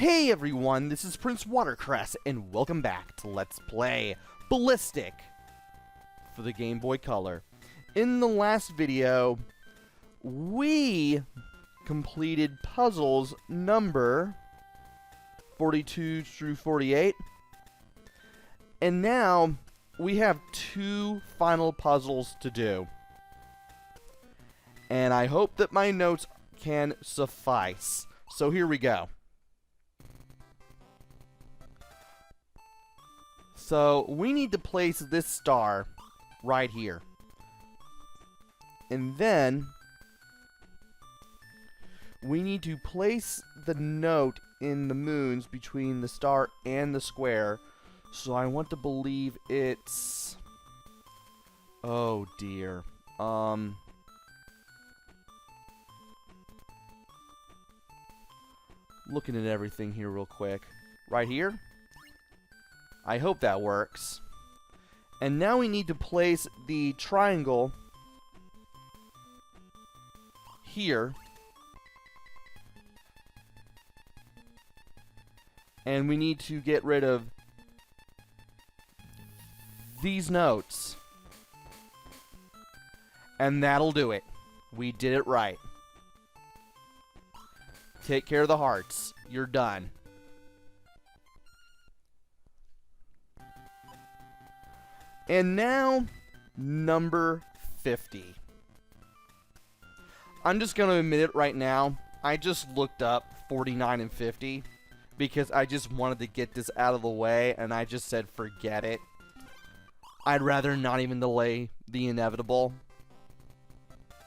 Hey everyone, this is PrinceWatercress, and welcome back to Let's Play Ballistic for the Game Boy Color. In the last video, we completed puzzles number 42 through 48, and now we have two final puzzles to do. And I hope that my notes can suffice. So here we go. So we need to place this star right here. And then we need to place the note in the moons between the star and the square. So I want to believe it's... oh dear. Looking at everything here real quick. Right here? I hope that works. And now we need to place the triangle here. And we need to get rid of these notes. And that'll do it. We did it right. Take care of the hearts. You're done. And now, number 50. I'm just going to admit it right now. I just looked up 49 and 50 because I just wanted to get this out of the way, and I just said forget it. I'd rather not even delay the inevitable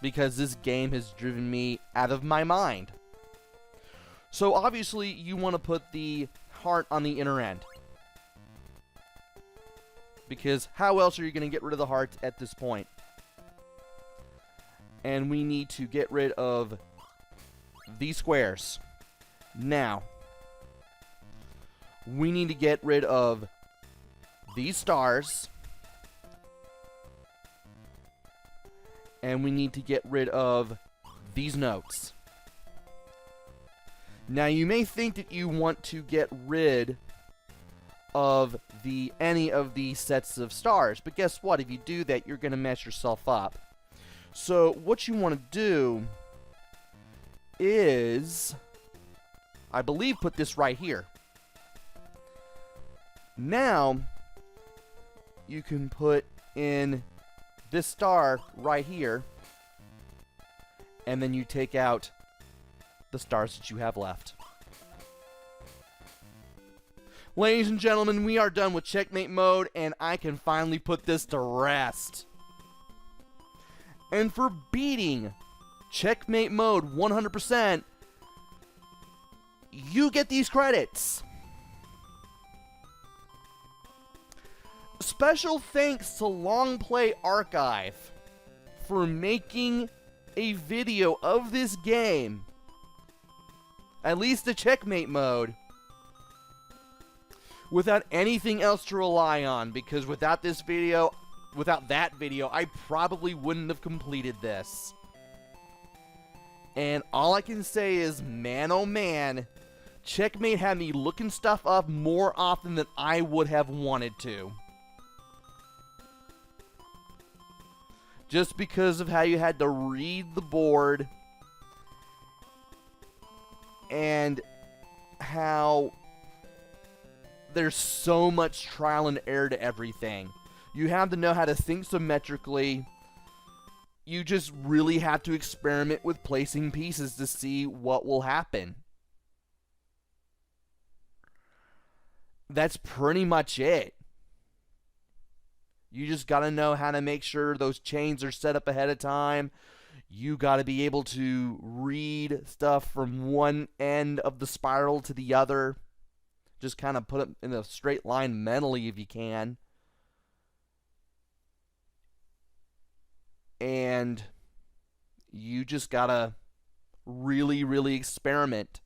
because this game has driven me out of my mind. So obviously you want to put the heart on the inner end, because how else are you going to get rid of the hearts at this point? And we need to get rid of these squares. Now, we need to get rid of these stars. And we need to get rid of these notes. Now, you may think that you want to get rid of any of these sets of stars, but guess what? If you do that, you're going to mess yourself up. So what you want to do is, I believe, put this right here. Now you can put in this star right here, and then you take out the stars that you have left. Ladies and gentlemen, we are done with checkmate mode, and I can finally put this to rest. And for beating checkmate mode 100%, you get these credits. Special thanks to Long Play Archive for making a video of this game, at least the checkmate mode, without anything else to rely on, because without that video, I probably wouldn't have completed this. And all I can say is, man oh man, checkmate had me looking stuff up more often than I would have wanted to. Just because of how you had to read the board, and how there's so much trial and error to everything. You have to know how to think symmetrically. You just really have to experiment with placing pieces to see what will happen. That's pretty much it. You just got to know how to make sure those chains are set up ahead of time. You got to be able to read stuff from one end of the spiral to the other. Just kind of put it in a straight line mentally if you can. And you just got to really, really experiment.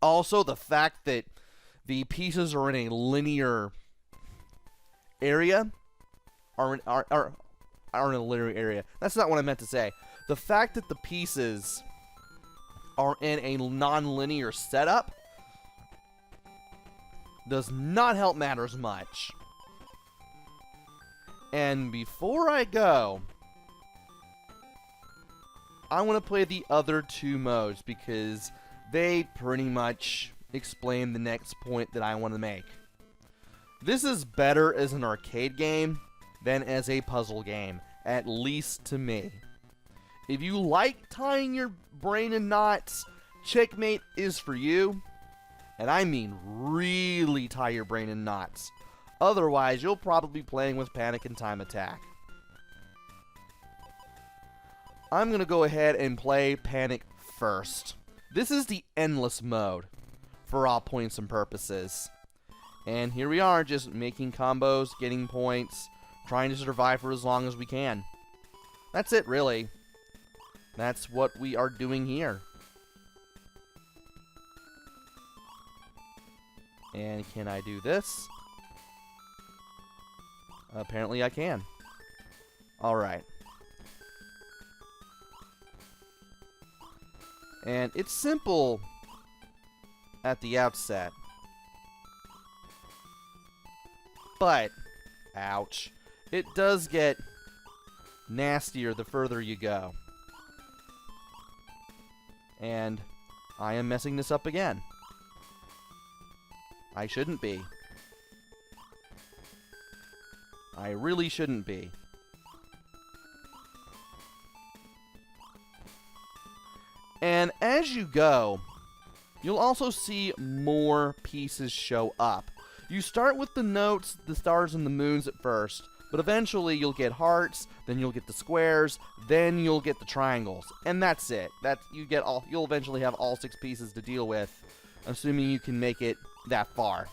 Also, the fact that the pieces are in a linear area, are in a linear area. That's not what I meant to say. The fact that the pieces are in a non-linear setup does not help matters much. And before I go, I want to play the other two modes because they pretty much explain the next point that I want to make. This is better as an arcade game than as a puzzle game, at least to me. If you like tying your brain in knots, Checkmate is for you. And I mean really tie your brain in knots. Otherwise, you'll probably be playing with Panic and Time Attack. I'm going to go ahead and play Panic first. This is the endless mode for all points and purposes. And here we are, just making combos, getting points, trying to survive for as long as we can. That's it, really. That's what we are doing here. And can I do this? Apparently I can. Alright. And it's simple at the outset. But, ouch, it does get nastier the further you go. And I am messing this up again. I shouldn't be. I really shouldn't be. And as you go, you'll also see more pieces show up. You start with the notes, the stars, and the moons at first, but eventually you'll get hearts, then you'll get the squares, then you'll get the triangles, and that's it. You'll eventually have all 6 pieces to deal with, assuming you can make it that far.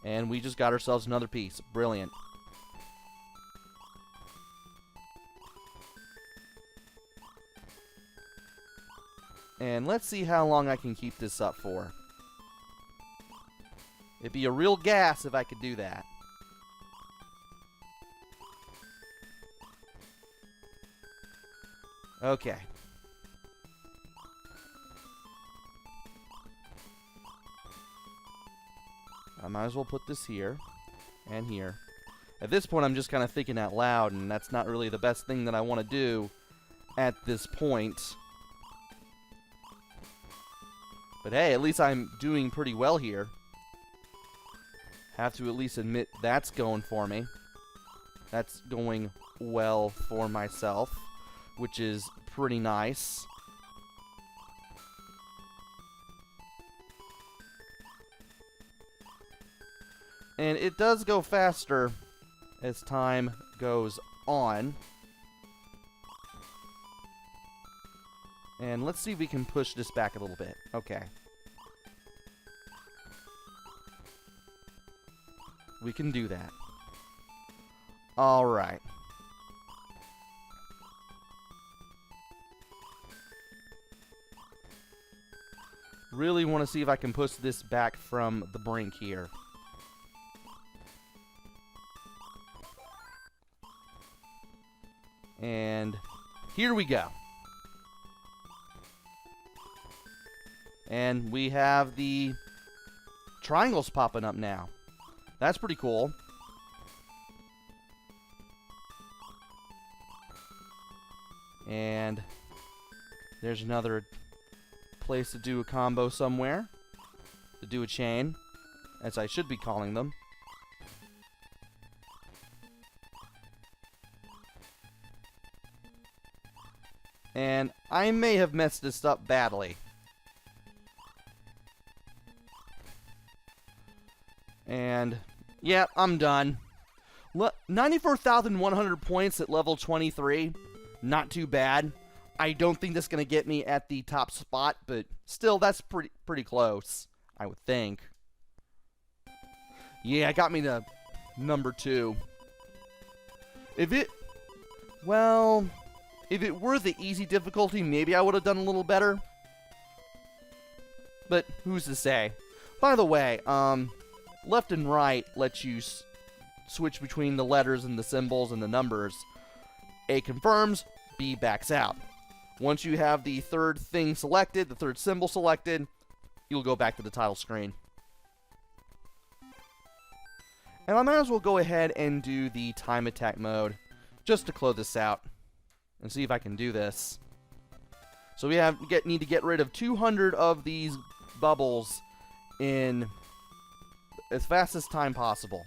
And we just got ourselves another piece. Brilliant. And let's see how long I can keep this up for. It'd be a real gas if I could do that. Okay. I might as well put this here and here. At this point, I'm just kind of thinking out loud, and that's not really the best thing that I want to do at this point. But hey, at least I'm doing pretty well here. Have to at least admit that's going for me. That's going well for myself, which is pretty nice. And it does go faster as time goes on. And let's see if we can push this back a little bit. Okay. We can do that. Alright. Really want to see if I can push this back from the brink here. And here we go. And we have the triangles popping up now. That's pretty cool. And there's another place to do a combo somewhere. To do a chain, as I should be calling them. And I may have messed this up badly. And, yeah, I'm done. 94,100 points at level 23. Not too bad. I don't think that's going to get me at the top spot, but still, that's pretty close, I would think. Yeah, it got me to number 2. If it were the easy difficulty, maybe I would have done a little better. But who's to say? By the way, left and right lets you switch between the letters and the symbols and the numbers. A confirms, B backs out. Once you have the third thing selected, the third symbol selected, you'll go back to the title screen. And I might as well go ahead and do the time attack mode just to close this out and see if I can do this. So we need to get rid of 200 of these bubbles in as fast as time possible.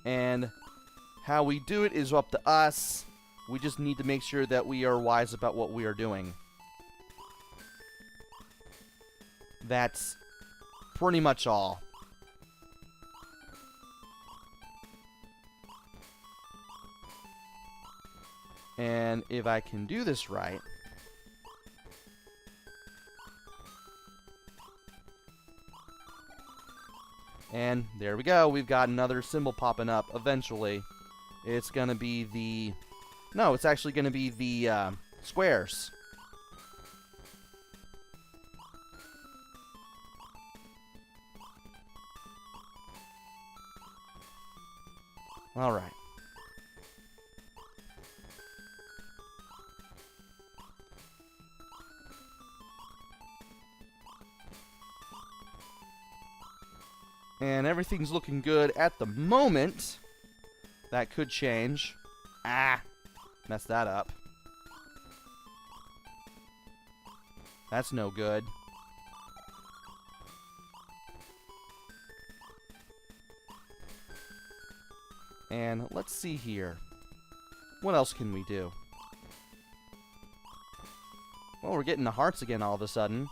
And how we do it is up to us. We just need to make sure that we are wise about what we are doing. That's pretty much all. And if I can do this right, and there we go, we've got another symbol popping up eventually. It's gonna be the... No, it's actually gonna be the squares. Alright. And everything's looking good at the moment. That could change. Ah! Messed that up. That's no good. And let's see here. What else can we do? Well, we're getting the hearts again all of a sudden.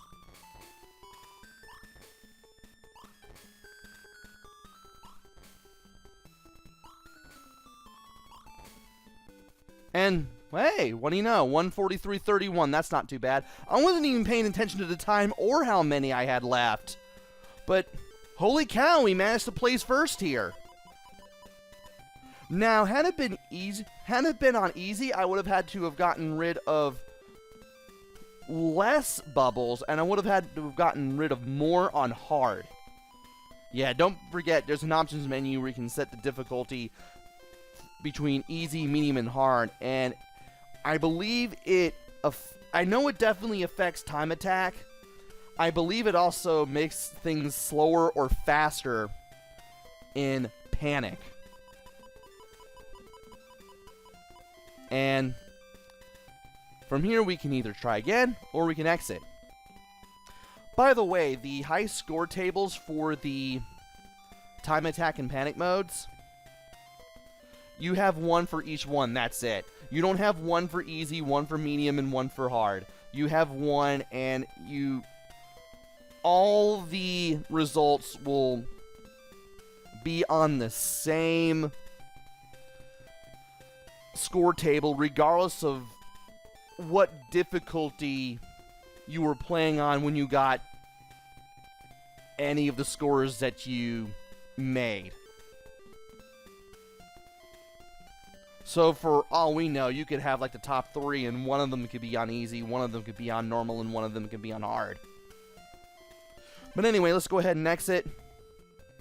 And, hey, what do you know? 143.31, that's not too bad. I wasn't even paying attention to the time or how many I had left. But, holy cow, we managed to place first here. Now, had it been on easy, I would have had to have gotten rid of less bubbles, and I would have had to have gotten rid of more on hard. Yeah, don't forget, there's an options menu where you can set the difficulty between easy, medium, and hard, and I believe I know it definitely affects time attack. I believe it also makes things slower or faster in panic. And from here we can either try again or we can exit. By the way, the high score tables for the time attack and panic modes, you have one for each one, that's it. You don't have one for easy, one for medium, and one for hard. You have one, and all the results will be on the same score table, regardless of what difficulty you were playing on when you got any of the scores that you made. So for all we know, you could have like the top three, and one of them could be on easy, one of them could be on normal, and one of them could be on hard. But anyway, let's go ahead and exit.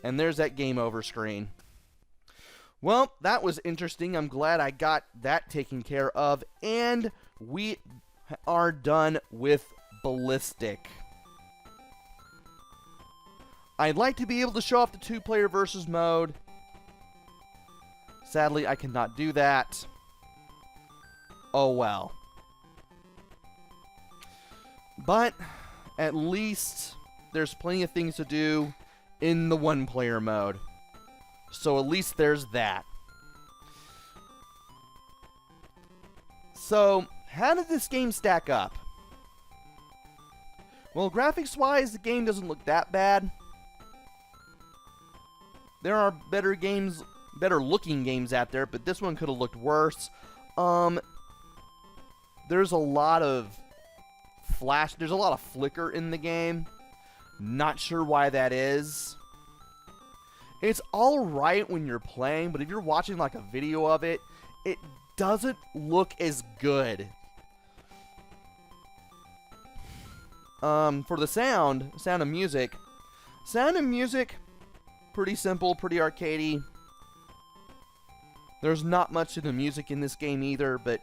And there's that game over screen. Well, that was interesting. I'm glad I got that taken care of. And we are done with Ballistic. I'd like to be able to show off the two-player versus mode. Sadly, I cannot do that. Oh well. But at least there's plenty of things to do in the one-player mode. So at least there's that. So, how did this game stack up? Well, graphics-wise, the game doesn't look that bad. There are better looking games out there, but this one could have looked worse. There's a lot of there's a lot of flicker in the game. Not sure why that is. It's alright when you're playing, but if you're watching like a video of it, it doesn't look as good. For the sound of music, pretty simple, pretty arcadey. There's not much of the music in this game either, but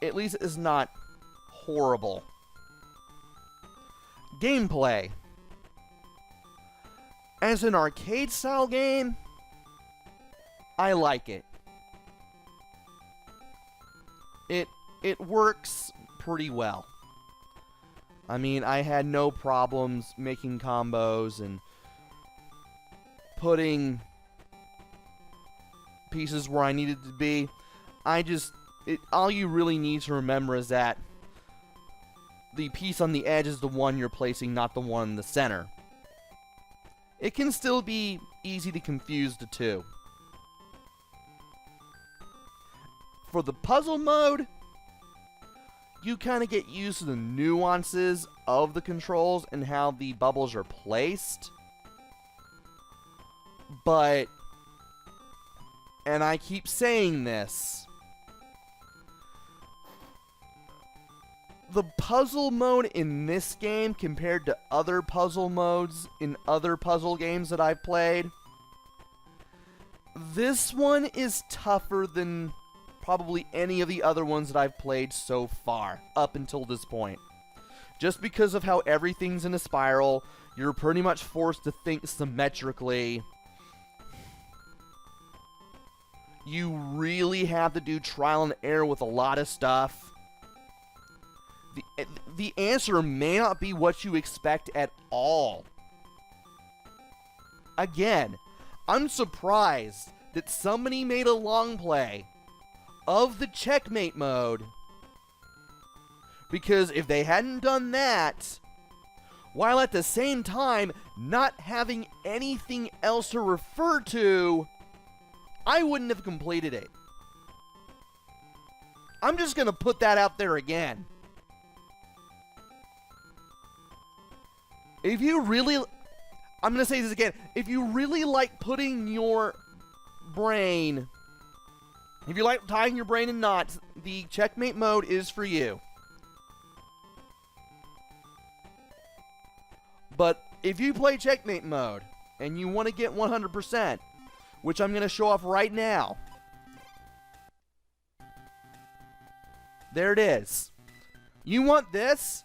at least it's not horrible. Gameplay. As an arcade-style game, I like it. It works pretty well. I mean, I had no problems making combos and putting pieces where I needed to be. All you really need to remember is that the piece on the edge is the one you're placing, not the one in the center. It can still be easy to confuse the two. For the puzzle mode, you kind of get used to the nuances of the controls and how the bubbles are placed. But, and I keep saying this, the puzzle mode in this game compared to other puzzle modes in other puzzle games that I've played, this one is tougher than probably any of the other ones that I've played so far, up until this point. Just because of how everything's in a spiral, you're pretty much forced to think symmetrically. You really have to do trial and error with a lot of stuff. The answer may not be what you expect at all. Again, I'm surprised that somebody made a long play of the checkmate mode, because if they hadn't done that, while at the same time not having anything else to refer to, I wouldn't have completed it. I'm just gonna put that out there again. If you really, I'm gonna say this again, if you really like putting your brain, if you like tying your brain in knots, the checkmate mode is for you. But if you play checkmate mode and you want to get 100%, which I'm going to show off right now. There it is. You want this?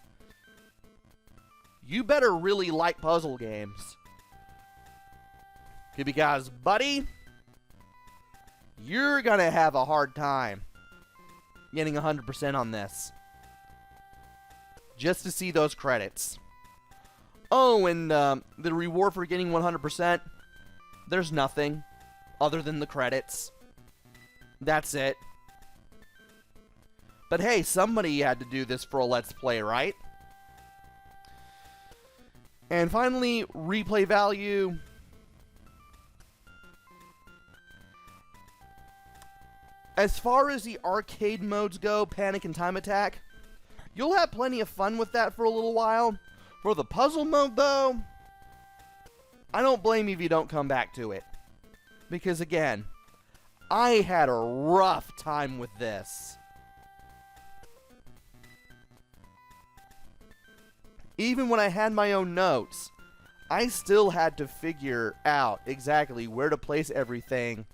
You better really like puzzle games. Because, buddy, you're going to have a hard time getting 100% on this. Just to see those credits. Oh, and the reward for getting 100%, there's nothing other than the credits. That's it. But hey, somebody had to do this for a Let's Play, right? And finally, replay value. As far as the arcade modes go, Panic and Time Attack, you'll have plenty of fun with that for a little while. For the puzzle mode, though, I don't blame you if you don't come back to it. Because, again, I had a rough time with this. Even when I had my own notes, I still had to figure out exactly where to place everything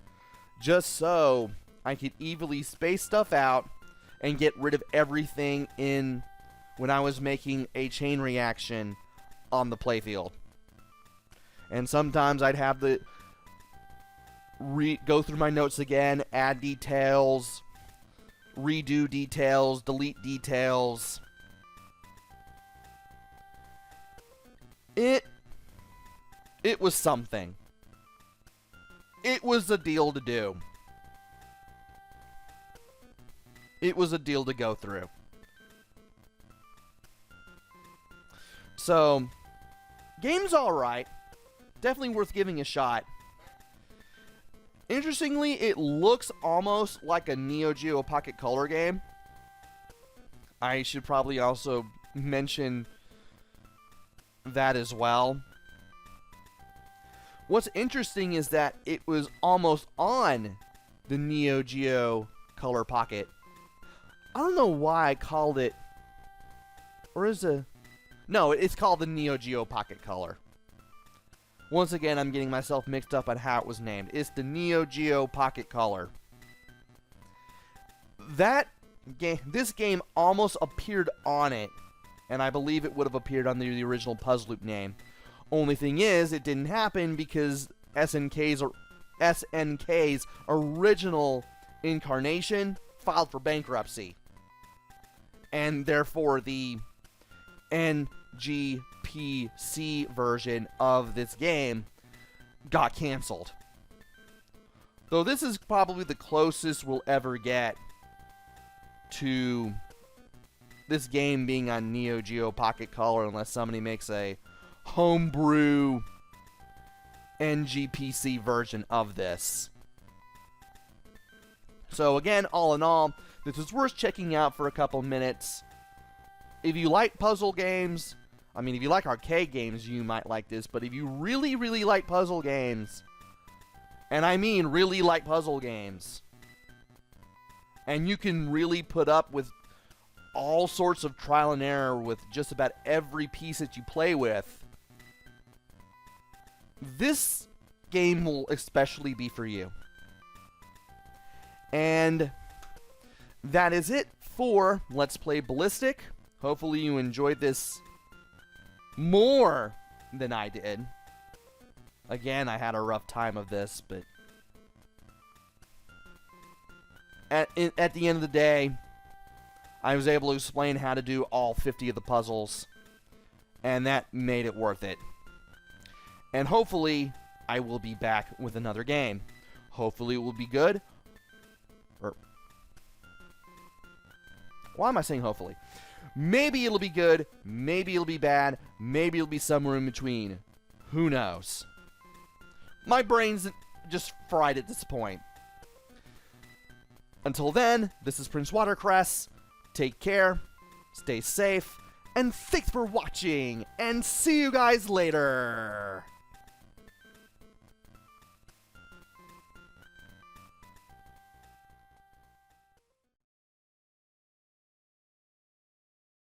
just so I could evenly space stuff out and get rid of everything in when I was making a chain reaction on the playfield. And sometimes I'd have to go through my notes again, add details, redo details, delete details. It was something. It was a deal to do. It was a deal to go through. So, game's alright. Definitely worth giving a shot. Interestingly, it looks almost like a Neo Geo Pocket Color game. I should probably also mention that as well. What's interesting is that it was almost on the Neo Geo Color Pocket. I don't know why I called it, or is it? No, it's called the Neo Geo Pocket Color. Once again, I'm getting myself mixed up on how it was named. It's the Neo Geo Pocket Color. this game almost appeared on it, and I believe it would have appeared under the original Puzzle Loop name. Only thing is, it didn't happen because SNK's original incarnation filed for bankruptcy, and therefore the GBC version of this game got canceled. Though this is probably the closest we'll ever get to this game being on Neo Geo Pocket Color, unless somebody makes a homebrew NGPC version of this. So again, all in all, this is worth checking out for a couple minutes. If you like puzzle games, I mean, if you like arcade games, you might like this, but if you really, really like puzzle games, and I mean really like puzzle games, and you can really put up with all sorts of trial and error with just about every piece that you play with, this game will especially be for you. And that is it for Let's Play Ballistic. Hopefully you enjoyed this more than I did. Again, I had a rough time of this, but at the end of the day, I was able to explain how to do all 50 of the puzzles, and that made it worth it. And hopefully, I will be back with another game. Hopefully it will be good. Why am I saying hopefully? Maybe it'll be good, maybe it'll be bad, maybe it'll be somewhere in between. Who knows? My brain's just fried at this point. Until then, this is PrinceWatercress. Take care, stay safe, and thanks for watching, and see you guys later!